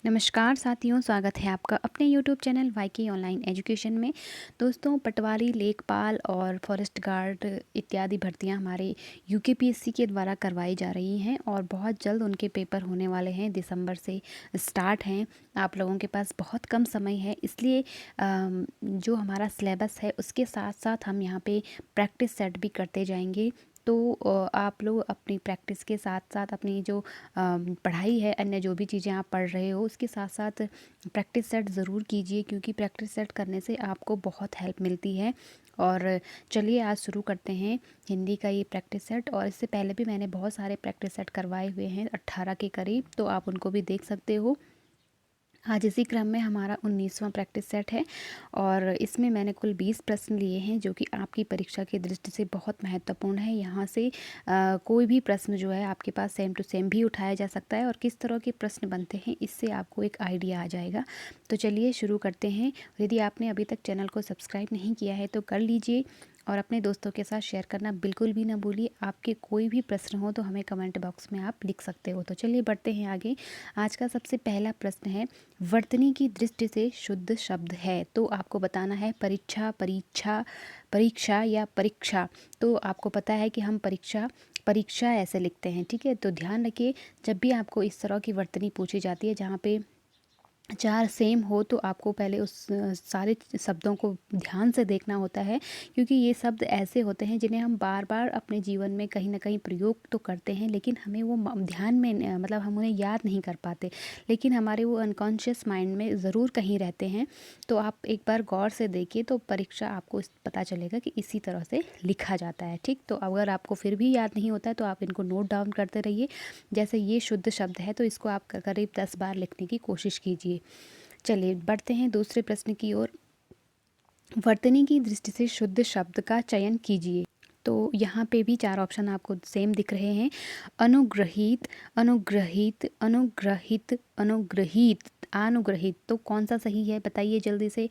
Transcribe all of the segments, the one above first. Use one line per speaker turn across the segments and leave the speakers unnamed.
नमस्कार साथियों, स्वागत है आपका अपने यूट्यूब चैनल वाईके ऑनलाइन एजुकेशन में। दोस्तों, पटवारी, लेखपाल और फॉरेस्ट गार्ड इत्यादि भर्तियां हमारे यूकेपीएससी के द्वारा करवाई जा रही हैं और बहुत जल्द उनके पेपर होने वाले हैं। दिसंबर से स्टार्ट हैं। आप लोगों के पास बहुत कम समय है, इसलिए जो हमारा सिलेबस है उसके साथ साथ हम यहाँ पे प्रैक्टिस सेट भी करते जाएंगे। तो आप लोग अपनी प्रैक्टिस के साथ साथ अपनी जो पढ़ाई है, अन्य जो भी चीज़ें आप पढ़ रहे हो उसके साथ साथ प्रैक्टिस सेट ज़रूर कीजिए, क्योंकि प्रैक्टिस सेट करने से आपको बहुत हेल्प मिलती है। और चलिए आज शुरू करते हैं हिंदी का ये प्रैक्टिस सेट। और इससे पहले भी मैंने बहुत सारे प्रैक्टिस सेट करवाए हुए हैं, 18 के करीब, तो आप उनको भी देख सकते हो। आज इसी क्रम में हमारा 19वां प्रैक्टिस सेट है और इसमें मैंने कुल 20 प्रश्न लिए हैं, जो कि आपकी परीक्षा की दृष्टि से बहुत महत्वपूर्ण है। यहाँ से कोई भी प्रश्न जो है आपके पास सेम टू सेम भी उठाया जा सकता है और किस तरह के प्रश्न बनते हैं इससे आपको एक आइडिया आ जाएगा। तो चलिए शुरू करते हैं। यदि आपने अभी तक चैनल को सब्सक्राइब नहीं किया है तो कर लीजिए और अपने दोस्तों के साथ शेयर करना बिल्कुल भी ना भूलिए। आपके कोई भी प्रश्न हो तो हमें कमेंट बॉक्स में आप लिख सकते हो। तो चलिए बढ़ते हैं आगे। आज का सबसे पहला प्रश्न है, वर्तनी की दृष्टि से शुद्ध शब्द है। तो आपको बताना है परीक्षा, परीक्षा, परीक्षा या परीक्षा। तो आपको पता है कि हम परीक्षा परीक्षा ऐसे लिखते हैं, ठीक है। तो ध्यान रखिए, जब भी आपको इस तरह की वर्तनी पूछी जाती है जहाँ पे चार सेम हो, तो आपको पहले उस सारे शब्दों को ध्यान से देखना होता है, क्योंकि ये शब्द ऐसे होते हैं जिन्हें हम बार बार अपने जीवन में कहीं ना कहीं प्रयोग तो करते हैं, लेकिन हमें वो ध्यान में मतलब हम उन्हें याद नहीं कर पाते, लेकिन हमारे वो अनकॉन्शियस माइंड में ज़रूर कहीं रहते हैं। तो आप एक बार गौर से देखिए तो परीक्षा आपको पता चलेगा कि इसी तरह से लिखा जाता है, ठीक। तो अगर आपको फिर भी याद नहीं होता है तो आप इनको नोट डाउन करते रहिए। जैसे ये शुद्ध शब्द है तो इसको आप करीब 10 बार लिखने की कोशिश कीजिए। चलिए बढ़ते हैं दूसरे प्रश्न की ओर। वर्तनी की दृष्टि से शुद्ध शब्द का चयन कीजिए। तो यहाँ पे भी चार ऑप्शन आपको सेम दिख रहे हैं। अनुग्रहित, अनुग्रहित, अनुग्रहित, अनुग्रहित, अनुग्रहित। तो कौन सा सही है बताइए जल्दी से।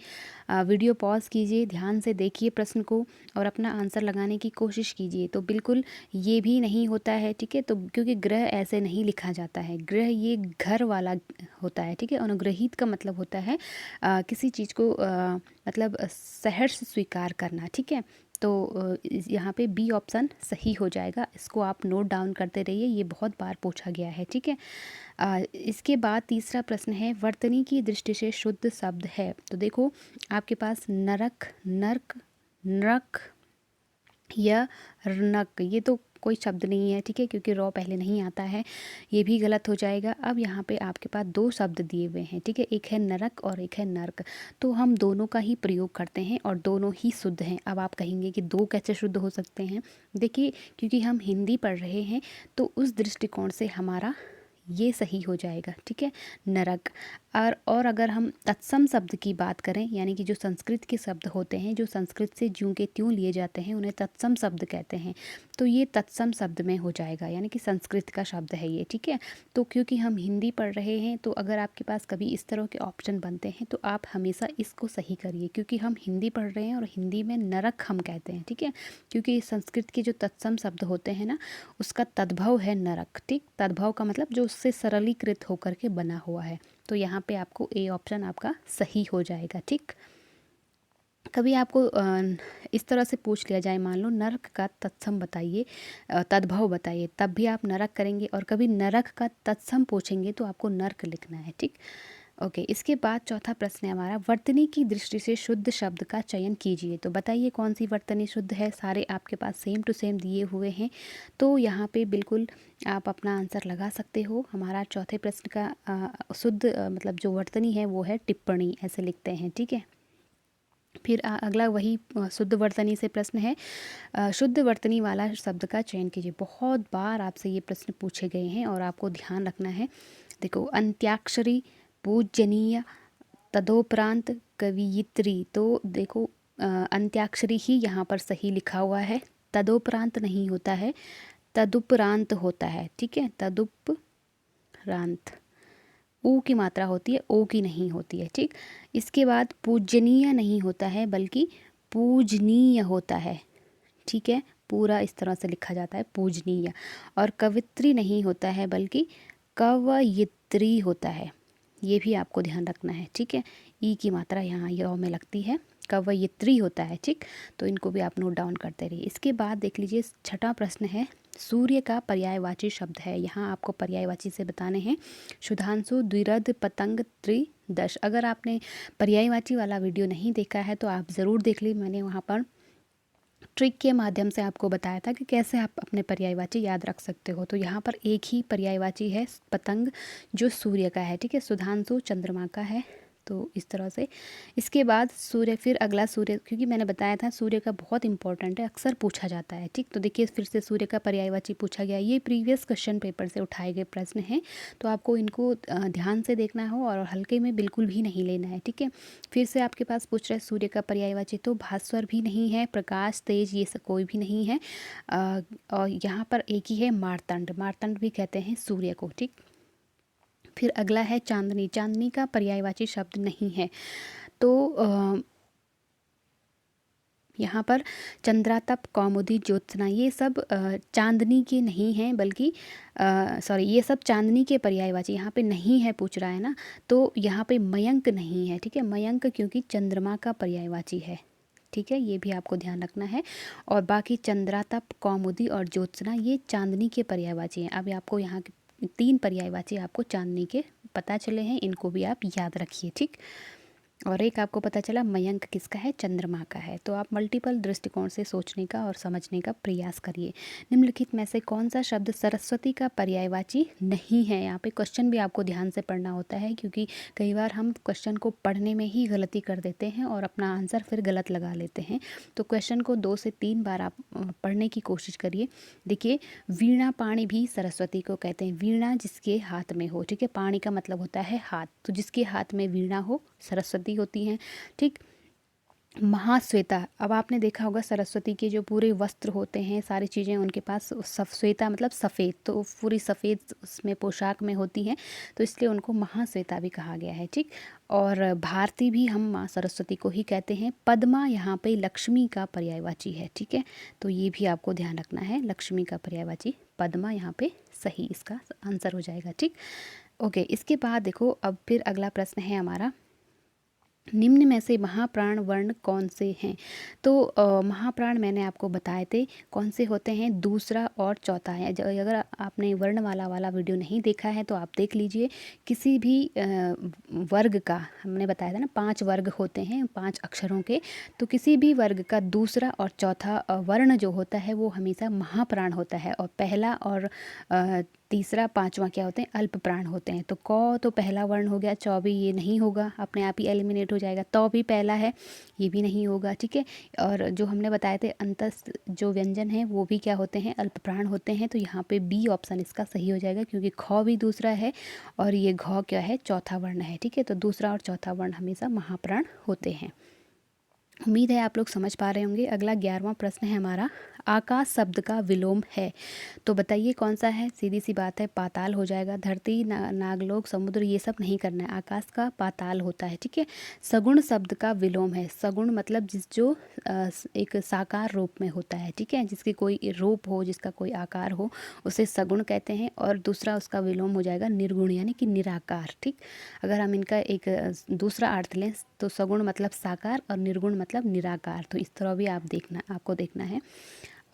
वीडियो पॉज कीजिए, ध्यान से देखिए प्रश्न को और अपना आंसर लगाने की कोशिश कीजिए। तो बिल्कुल ये भी नहीं होता है, ठीक है। तो क्योंकि ग्रह ऐसे नहीं लिखा जाता है, ग्रह ये घर वाला होता है, ठीक है। अनुग्रहित का मतलब होता है किसी चीज़ को मतलब सहर्ष स्वीकार करना, ठीक है। तो यहाँ पे बी ऑप्शन सही हो जाएगा। इसको आप नोट डाउन करते रहिए, ये बहुत बार पूछा गया है, ठीक है। इसके बाद तीसरा प्रश्न है, वर्तनी की दृष्टि से शुद्ध शब्द है। तो देखो आपके पास नरक, नर्क, नरक या रनक, ये तो कोई शब्द नहीं है, ठीक है, क्योंकि रॉ पहले नहीं आता है, ये भी गलत हो जाएगा। अब यहाँ पे आपके पास दो शब्द दिए हुए हैं, ठीक है, एक है नरक और एक है नर्क। तो हम दोनों का ही प्रयोग करते हैं और दोनों ही शुद्ध हैं। अब आप कहेंगे कि दो कैसे शुद्ध हो सकते हैं। देखिए, क्योंकि हम हिंदी पढ़ रहे हैं तो उस दृष्टिकोण से हमारा ये सही हो जाएगा, ठीक है, नरक। और अगर हम तत्सम शब्द की बात करें, यानी कि जो संस्कृत के शब्द होते हैं, जो संस्कृत से ज्यों के त्यों लिए जाते हैं, उन्हें तत्सम शब्द कहते हैं। तो ये तत्सम शब्द में हो जाएगा, यानी कि संस्कृत का शब्द है ये, ठीक है। तो क्योंकि हम हिंदी पढ़ रहे हैं तो अगर आपके पास कभी इस तरह के ऑप्शन बनते हैं तो आप हमेशा इसको सही करिए, क्योंकि हम हिंदी पढ़ रहे हैं और हिंदी में नरक हम कहते हैं, ठीक है। क्योंकि संस्कृत के जो तत्सम शब्द होते हैं ना, उसका तद्भव है नरक, ठीक। तद्भव का मतलब जो उससे सरलीकृत होकर के बना हुआ है। तो यहाँ पे आपको ए ऑप्शन आपका सही हो जाएगा, ठीक। कभी आपको इस तरह से पूछ लिया जाए, मान लो नरक का तत्सम बताइए, तद्भव बताइए, तब भी आप नरक करेंगे। और कभी नरक का तत्सम पूछेंगे तो आपको नर्क लिखना है, ठीक। ओके, इसके बाद चौथा प्रश्न है हमारा, वर्तनी की दृष्टि से शुद्ध शब्द का चयन कीजिए। तो बताइए कौन सी वर्तनी शुद्ध है। सारे आपके पास सेम टू सेम दिए हुए हैं, तो यहाँ पे बिल्कुल आप अपना आंसर लगा सकते हो। हमारा चौथे प्रश्न का शुद्ध मतलब जो वर्तनी है वो है टिप्पणी, ऐसे लिखते हैं, ठीक है। फिर अगला वही शुद्ध वर्तनी से प्रश्न है, शुद्ध वर्तनी वाला शब्द का चयन कीजिए। बहुत बार आपसे ये प्रश्न पूछे गए हैं और आपको ध्यान रखना है। देखो, अंत्याक्षरी, पूजनीय, तदोपरांत, कवियित्री। तो देखो अंत्याक्षरी ही यहाँ पर सही लिखा हुआ है, तदोपरांत नहीं होता है, तदुपरांत होता है, ठीक है। तदुपरांत ऊ की मात्रा होती है, ओ की नहीं होती है, ठीक। इसके बाद पूजनीय नहीं होता है बल्कि पूजनीय होता है, ठीक है। पूरा इस तरह से लिखा जाता है, पूजनीय। और कवित्री नहीं होता है बल्कि कवयित्री होता है, ये भी आपको ध्यान रखना है, ठीक है। ई की मात्रा यहाँ यौ में लगती है, कवयित्री होता है, ठीक। तो इनको भी आप नोट डाउन करते रहिए। इसके बाद देख लीजिए, छठा प्रश्न है, सूर्य का पर्यायवाची शब्द है। यहाँ आपको पर्यायवाची से बताने हैं। शुधांशु, द्विरद, पतंग, त्रिदश। अगर आपने पर्यायवाची वाला वीडियो नहीं देखा है तो आप ज़रूर देख ली। मैंने वहाँ पर ट्रिक के माध्यम से आपको बताया था कि कैसे आप अपने पर्यायवाची याद रख सकते हो। तो यहाँ पर एक ही पर्यायवाची है पतंग, जो सूर्य का है, ठीक है। सुधांशु चंद्रमा का है, तो इस तरह से। इसके बाद सूर्य, फिर अगला सूर्य, क्योंकि मैंने बताया था सूर्य का बहुत इंपॉर्टेंट है, अक्सर पूछा जाता है, ठीक। तो देखिए फिर से सूर्य का पर्यायवाची पूछा गया। ये प्रीवियस क्वेश्चन पेपर से उठाए गए प्रश्न हैं, तो आपको इनको ध्यान से देखना हो और हल्के में बिल्कुल भी नहीं लेना है, ठीक है। फिर से आपके पास पूछ रहे सूर्य का पर्यायवाची, तो भास्वर भी नहीं है, प्रकाश, तेज, ये सब कोई भी नहीं है। और यहाँ पर एक ही है मार्तंड, मार्तंड भी कहते हैं सूर्य को, ठीक। फिर अगला है चांदनी, चांदनी का पर्यायवाची शब्द नहीं है। तो यहाँ पर चंद्रातप, कौमुदी, ज्योत्सना, ये सब चांदनी के नहीं हैं, बल्कि सॉरी, ये सब चांदनी के पर्यायवाची यहाँ पे नहीं है, पूछ रहा है ना। तो यहाँ पे मयंक नहीं है, ठीक है। मयंक क्योंकि चंद्रमा का पर्यायवाची है, ठीक है, ये भी आपको ध्यान रखना है। और बाकी चंद्रातप, कौमुदी और ज्योत्सना ये चांदनी के पर्यायवाची हैं। अभी आपको यहाँ के 3 पर्यायवाची आपको चांदनी के पता चले हैं, इनको भी आप याद रखिए, ठीक। और एक आपको पता चला मयंक किसका है, चंद्रमा का है। तो आप मल्टीपल दृष्टिकोण से सोचने का और समझने का प्रयास करिए। निम्नलिखित में से कौन सा शब्द सरस्वती का पर्यायवाची नहीं है। यहाँ पे क्वेश्चन भी आपको ध्यान से पढ़ना होता है, क्योंकि कई बार हम क्वेश्चन को पढ़ने में ही गलती कर देते हैं और अपना आंसर फिर गलत लगा लेते हैं। तो क्वेश्चन को 2 से 3 बार आप पढ़ने की कोशिश करिए। देखिए, वीणा पाणी भी सरस्वती को कहते हैं। वीणा जिसके हाथ में हो, ठीक है, पाणी का मतलब होता है हाथ, तो जिसके हाथ में वीणा हो सरस्वती होती हैं, ठीक। महाश्वेता, अब आपने देखा होगा सरस्वती के जो पूरे वस्त्र होते हैं, सारी चीज़ें उनके पास श्वेता मतलब सफ़ेद, तो पूरी सफ़ेद उसमें पोशाक में होती हैं, तो इसलिए उनको महाश्वेता भी कहा गया है, ठीक। और भारती भी हम माँ सरस्वती को ही कहते हैं। पद्मा यहाँ पे लक्ष्मी का पर्यायवाची है, ठीक है। तो ये भी आपको ध्यान रखना है, लक्ष्मी का पर्यायवाची पद्मा यहाँ पे सही इसका आंसर हो जाएगा, ठीक। ओके, इसके बाद देखो, अब फिर अगला प्रश्न है हमारा, निम्न में से महाप्राण वर्ण कौन से हैं। तो महाप्राण मैंने आपको बताए थे कौन से होते हैं, दूसरा और चौथा है। अगर आपने वर्ण वाला वीडियो नहीं देखा है तो आप देख लीजिए। किसी भी वर्ग का, हमने बताया था ना 5 वर्ग होते हैं 5 अक्षरों के, तो किसी भी वर्ग का दूसरा और चौथा वर्ण जो होता है वो हमेशा महाप्राण होता है। और पहला और तीसरा, पांचवा क्या होते हैं, अल्प प्राण होते हैं। तो क तो पहला वर्ण हो गया, चौ भी ये नहीं होगा, अपने आप ही एलिमिनेट हो जाएगा। तो भी पहला है, ये भी नहीं होगा, ठीक है। और जो हमने बताए थे अंतस्थ जो व्यंजन है वो भी क्या होते हैं, अल्प प्राण होते हैं। तो यहाँ पे बी ऑप्शन इसका सही हो जाएगा, क्योंकि ख भी दूसरा है और ये घ क्या है, चौथा वर्ण है, ठीक है। तो दूसरा और चौथा वर्ण हमेशा महाप्राण होते हैं। उम्मीद है आप लोग समझ पा रहे होंगे। अगला 11वां प्रश्न है हमारा, आकाश शब्द का विलोम है, तो बताइए कौन सा है। सीधी सी बात है, पाताल हो जाएगा। धरती, नागलोक, समुद्र, ये सब नहीं करना है, आकाश का पाताल होता है, ठीक है। सगुण शब्द का विलोम है। सगुण मतलब जो एक साकार रूप में होता है, ठीक है, जिसकी कोई रूप हो, जिसका कोई आकार हो, उसे सगुण कहते हैं। और दूसरा उसका विलोम हो जाएगा निर्गुण, यानी कि निराकार, ठीक। अगर हम इनका एक दूसरा अर्थ लें तो सगुण मतलब साकार और निर्गुण मतलब निराकार। तो इस तरह भी आपको देखना है।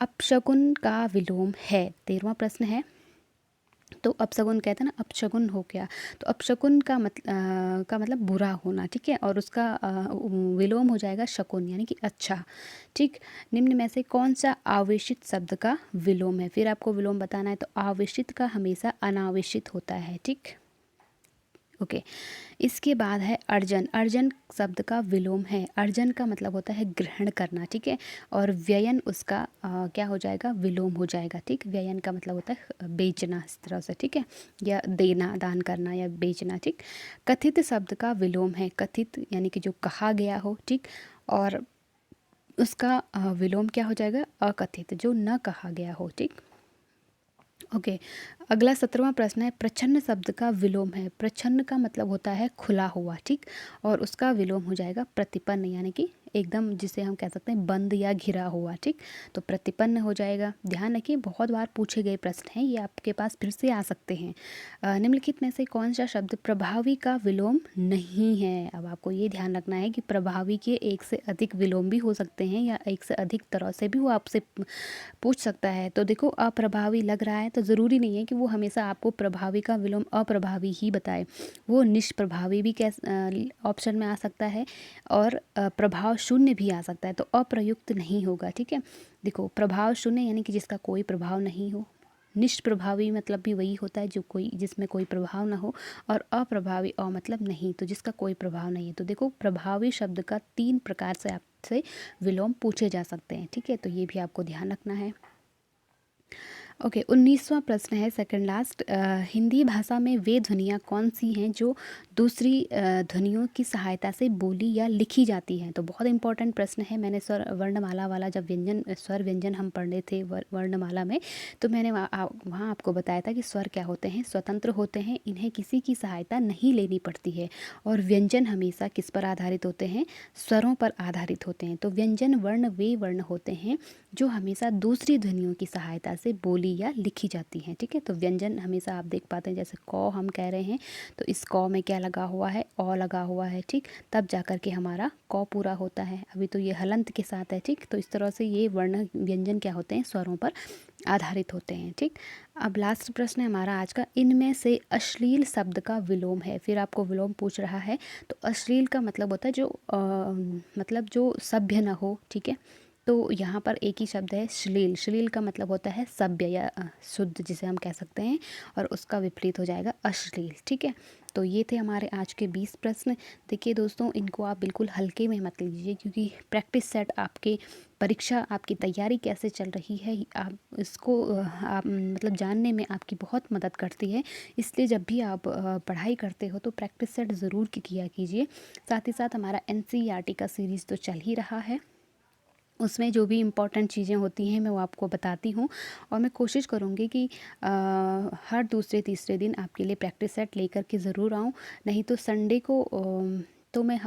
अपशकुन का विलोम है, 13वां प्रश्न है। तो अपशकुन कहते हैं ना, अपशकुन हो गया, तो अपशकुन का मतलब बुरा होना, ठीक है। और उसका विलोम हो जाएगा शकुन, यानी कि अच्छा, ठीक। निम्न में से कौन सा आवेशित शब्द का विलोम है। फिर आपको विलोम बताना है, तो आवेशित का हमेशा अनावेशित होता है, ठीक। ओके, इसके बाद है अर्जन। अर्जन शब्द का विलोम है। अर्जन का मतलब होता है ग्रहण करना, ठीक है। और व्ययन उसका क्या हो जाएगा, विलोम हो जाएगा, ठीक। व्ययन का मतलब होता है बेचना, इस तरह से, ठीक है, या देना, दान करना या बेचना, ठीक। कथित शब्द का विलोम है। कथित यानी कि जो कहा गया हो, ठीक। और उसका विलोम क्या हो जाएगा, अकथित, जो न कहा गया हो, ठीक। ओके, अगला 17वां प्रश्न है, प्रच्छन्न शब्द का विलोम है। प्रच्छन्न का मतलब होता है खुला हुआ, ठीक। और उसका विलोम हो जाएगा प्रतिपन्न, यानी कि एकदम जिसे हम कह सकते हैं बंद या घिरा हुआ, ठीक। तो प्रतिपन्न हो जाएगा। ध्यान रखिए बहुत बार पूछे गए प्रश्न हैं, ये आपके पास फिर से आ सकते हैं। निम्नलिखित में से कौन सा शब्द प्रभावी का विलोम नहीं है। अब आपको ये ध्यान रखना है कि प्रभावी के एक से अधिक विलोम भी हो सकते हैं या एक से अधिक तरह से भी वो आपसे पूछ सकता है। तो देखो अप्रभावी लग रहा है तो ज़रूरी नहीं है कि वो हमेशा आपको प्रभावी का विलोम अप्रभावी ही बताए। वो निष्प्रभावी भी ऑप्शन में आ सकता है और प्रभाव शून्य भी आ सकता है, तो अप्रयुक्त नहीं होगा, ठीक है। देखो प्रभाव शून्य यानी कि जिसका कोई प्रभाव नहीं हो, निष्प्रभावी मतलब भी वही होता है जो कोई जिसमें कोई प्रभाव ना हो, और अप्रभावी मतलब नहीं, तो जिसका कोई प्रभाव नहीं है। तो देखो प्रभावी शब्द का 3 प्रकार से आपसे विलोम पूछे जा सकते हैं, ठीक है। तो ये भी आपको ध्यान रखना है। ओके, 19वां प्रश्न है सेकंड लास्ट। हिंदी भाषा में वे ध्वनियाँ कौन सी हैं जो दूसरी ध्वनियों की सहायता से बोली या लिखी जाती हैं। तो बहुत इंपॉर्टेंट प्रश्न है। मैंने स्वर वर्णमाला वाला जब स्वर व्यंजन हम पढ़े थे वर्णमाला में, तो मैंने वहाँ आपको बताया था कि स्वर क्या होते हैं, स्वतंत्र होते हैं, इन्हें किसी की सहायता नहीं लेनी पड़ती है। और व्यंजन हमेशा किस पर आधारित होते हैं, स्वरों पर आधारित होते हैं। तो व्यंजन वर्ण वे वर्ण होते हैं जो हमेशा दूसरी ध्वनियों की सहायता से बोली या लिखी जाती हैं, ठीक है। तो व्यंजन हमेशा आप देख पाते हैं, जैसे क हम कह रहे हैं तो इस क में क्या लगा हुआ है, अ लगा हुआ है, ठीक। तब जाकर के हमारा क पूरा होता है। अभी तो ये हलंत के साथ है, ठीक। तो इस तरह से ये वर्ण व्यंजन क्या होते हैं, स्वरों पर आधारित होते हैं, ठीक। अब लास्ट प्रश्न है हमारा आज का, इनमें से अश्लील शब्द का विलोम है। फिर आपको विलोम पूछ रहा है, तो अश्लील का मतलब होता है जो मतलब जो सभ्य ना हो, ठीक है। तो यहाँ पर एक ही शब्द है श्लील। श्लील का मतलब होता है सभ्य या शुद्ध जिसे हम कह सकते हैं, और उसका विपरीत हो जाएगा अश्लील, ठीक है। तो ये थे हमारे आज के 20 प्रश्न। देखिए दोस्तों, इनको आप बिल्कुल हल्के में मत लीजिए, क्योंकि प्रैक्टिस सेट आपके परीक्षा आपकी तैयारी कैसे चल रही है आप इसको आप मतलब जानने में आपकी बहुत मदद करती है। इसलिए जब भी आप पढ़ाई करते हो तो प्रैक्टिस सेट ज़रूर किया कीजिए। साथ ही साथ हमारा NCERT का सीरीज़ तो चल ही रहा है, उसमें जो भी इम्पोर्टेंट चीज़ें होती हैं मैं वो आपको बताती हूँ, और मैं कोशिश करूँगी कि हर दूसरे तीसरे दिन आपके लिए प्रैक्टिस सेट लेकर के ज़रूर आऊँ। नहीं तो संडे को तो मैं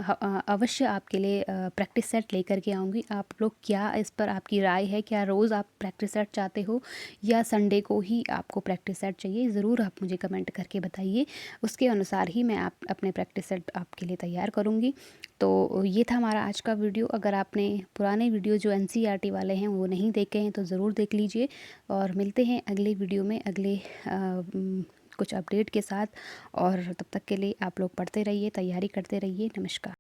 अवश्य आपके लिए प्रैक्टिस सेट लेकर के आऊँगी। आप लोग क्या इस पर आपकी राय है, क्या रोज़ आप प्रैक्टिस सेट चाहते हो या संडे को ही आपको प्रैक्टिस सेट चाहिए, ज़रूर आप मुझे कमेंट करके बताइए। उसके अनुसार ही मैं अपने प्रैक्टिस सेट आपके लिए तैयार करूँगी। तो ये था हमारा आज का वीडियो। अगर आपने पुराने वीडियो जो NCERT वाले हैं वो नहीं देखे हैं तो ज़रूर देख लीजिए, और मिलते हैं अगले वीडियो में अगले कुछ अपडेट के साथ। और तब तक के लिए आप लोग पढ़ते रहिए, तैयारी करते रहिए। नमस्कार।